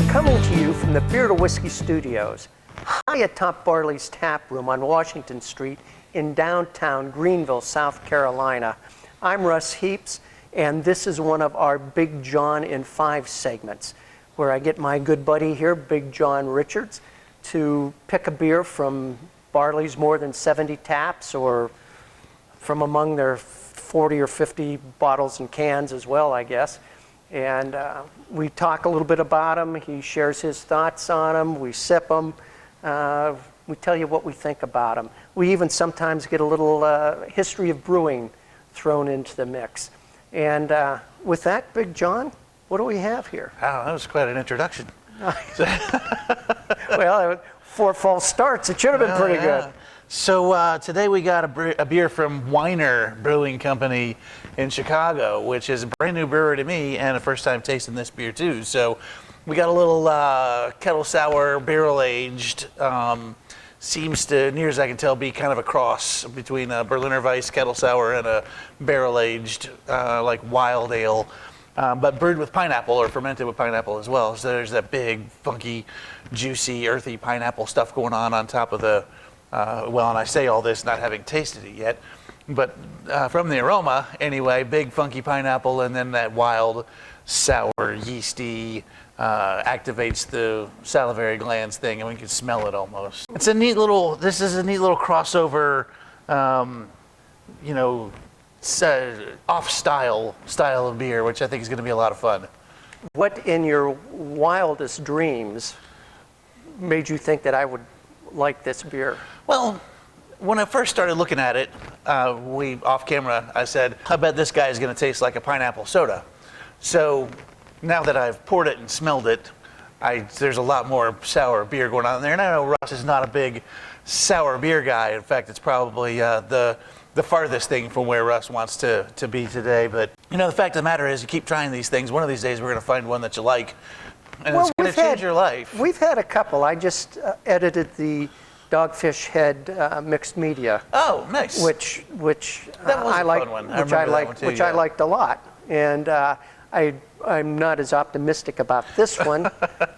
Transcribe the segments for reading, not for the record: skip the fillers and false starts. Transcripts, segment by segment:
Coming to you from the Beer to Whiskey Studios, high atop Barley's Tap Room on Washington Street in downtown Greenville, South Carolina. I'm Russ Heaps, and this is one of our Big John in 5 segments, where I get my good buddy here, Big John Richards, to pick a beer from Barley's more than 70 taps, or from among their 40 or 50 bottles and cans as well, I guess. And we talk a little bit about them. He shares his thoughts on them. We sip them. We tell you what we think about them. We even sometimes get a little history of brewing thrown into the mix. And with that, Big John, what do we have here? Wow, that was quite an introduction. Well, 4 false starts. It should have been pretty good. So today we got a beer from Whiner Brewing Company in Chicago, which is a brand new brewer to me and a first time tasting this beer too. So we got a little kettle sour, barrel aged. Seems to, near as I can tell, be kind of a cross between a Berliner Weiss kettle sour and a barrel aged like wild ale. But brewed with pineapple or fermented with pineapple as well. So there's that big, funky, juicy, earthy pineapple stuff going on top of the, well, and I say all this not having tasted it yet, but from the aroma, anyway, big, funky pineapple, and then that wild, sour, yeasty, activates the salivary glands thing, and we can smell it almost. It's a neat little, this is a neat little crossover, you know, off-style style of beer, which I think is going to be a lot of fun. What in your wildest dreams made you think that I would like this beer? Well, when I first started looking at it, off camera, I said, I bet this guy is going to taste like a pineapple soda. So now that I've poured it and smelled it, there's a lot more sour beer going on there. And I know Russ is not a big sour beer guy. In fact, it's probably the farthest thing from where Russ wants to be today. But, you know, the fact of the matter is you keep trying these things. One of these days we're going to find one that you like, and it's going to change your life. We've had a couple. I just edited the Dogfish Head mixed media. Oh, nice. Which that was I a like, fun one. I liked a lot. And I'm not as optimistic about this one,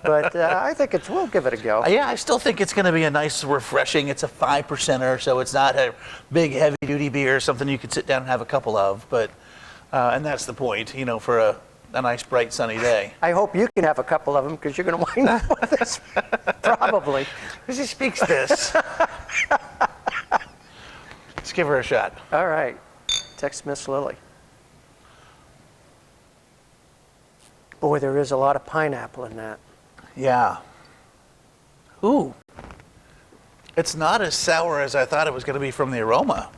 but I think we'll give it a go. Yeah, I still think it's going to be a nice, refreshing. It's a 5%er, so it's not a big, heavy-duty beer, something you could sit down and have a couple of. But and that's the point, you know, for a nice, bright, sunny day. I hope you can have a couple of them, because you're going to wind up with this, probably. Because he speaks this. Let's give her a shot. All right. Text Miss Lily. Boy, there is a lot of pineapple in that. Yeah. Ooh. It's not as sour as I thought it was going to be from the aroma.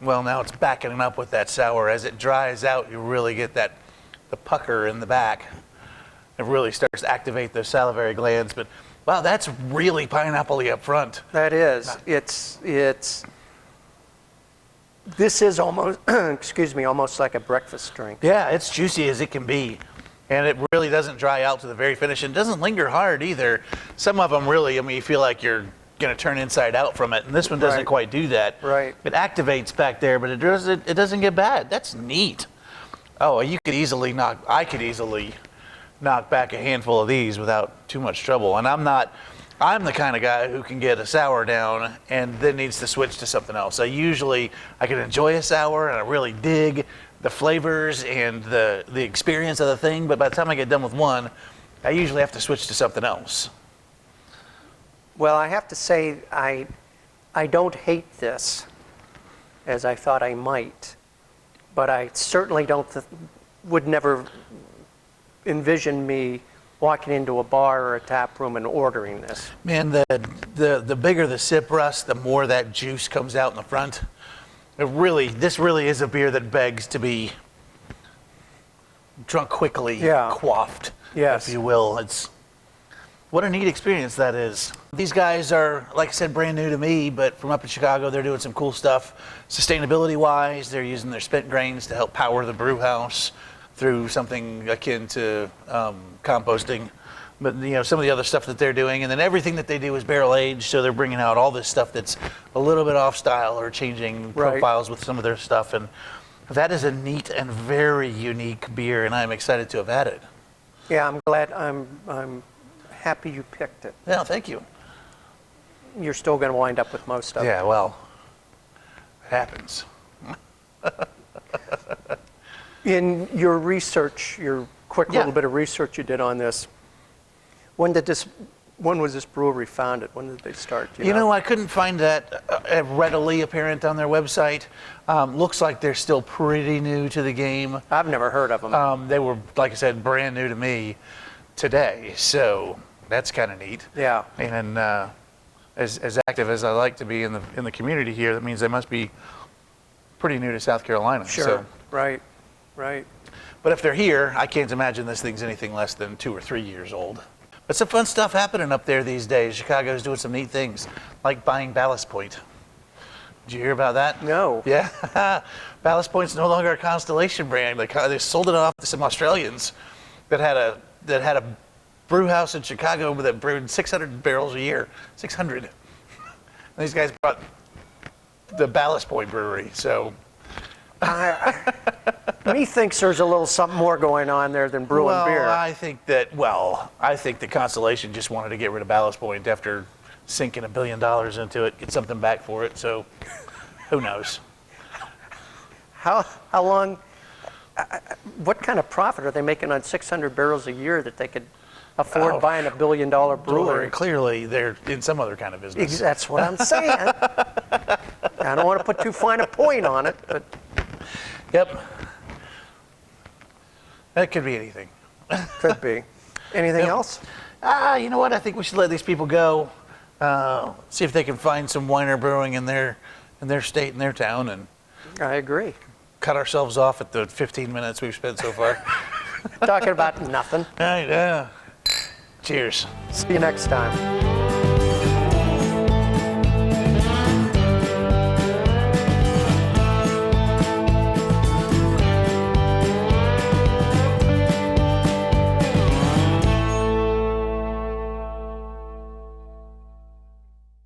Well, now it's backing up with that sour. As it dries out, you really get the pucker in the back. It really starts to activate those salivary glands. But wow, that's really pineapple-y up front. That is. This is almost, excuse me, almost like a breakfast drink. Yeah, it's juicy as it can be. And it really doesn't dry out to the very finish. And it doesn't linger hard either. Some of them really, I mean, you feel like you're going to turn inside out from it. And this one doesn't quite do that. Right. It activates back there, but it doesn't get bad. That's neat. Oh, I could easily knock back a handful of these without too much trouble. And I'm the kind of guy who can get a sour down and then needs to switch to something else. I can enjoy a sour and I really dig the flavors and the experience of the thing, but by the time I get done with one, I usually have to switch to something else. Well, I have to say, I don't hate this as I thought I might, but I certainly would never envision me walking into a bar or a tap room and ordering this. Man, the bigger the sip, Russ, the more that juice comes out in the front. This really is a beer that begs to be drunk quickly, quaffed, if you will. What a neat experience that is. These guys are, like I said, brand new to me, but from up in Chicago, they're doing some cool stuff. Sustainability-wise, they're using their spent grains to help power the brew house through something akin to composting. But you know, some of the other stuff that they're doing, and then everything that they do is barrel aged, so they're bringing out all this stuff that's a little bit off style or changing profiles with some of their stuff. And That is a neat and very unique beer, and I'm excited to have had it. Yeah, I'm glad. I'm happy you picked it. Yeah, thank you. You're still going to wind up with most of it. Yeah, well, it happens. In your research, your quick Yeah. little bit of research you did on this, when was this brewery founded? When did they start? Do You know, I couldn't find that readily apparent on their website. Looks like they're still pretty new to the game. I've never heard of them. They were, like I said, brand new to me today, so that's kind of neat. Yeah. And as active as I like to be in the community here, that means they must be pretty new to South Carolina. Sure. So. Right. But if they're here, I can't imagine this thing's anything less than 2 or 3 years old. But some fun stuff happening up there these days. Chicago's doing some neat things, like buying Ballast Point. Did you hear about that? No. Yeah. Ballast Point's no longer a Constellation brand. They sold it off to some Australians that had a brew house in Chicago that brewed 600 barrels a year. 600. And these guys bought the Ballast Point brewery. So. Methinks there's a little something more going on there than brewing beer. I think that Constellation just wanted to get rid of Ballast Point after sinking $1 billion into it, get something back for it. So, who knows? How long? What kind of profit are they making on 600 barrels a year that they could afford buying $1 billion brewery? Clearly, they're in some other kind of business. That's what I'm saying. I don't want to put too fine a point on it, but Yep. That could be anything. could be. Anything else? You know what? I think we should let these people go. See if they can find some Whiner brewing in their state, in their town, and I agree. cut ourselves off at the 15 minutes we've spent so far. Talking about nothing. All right, cheers. See you next time.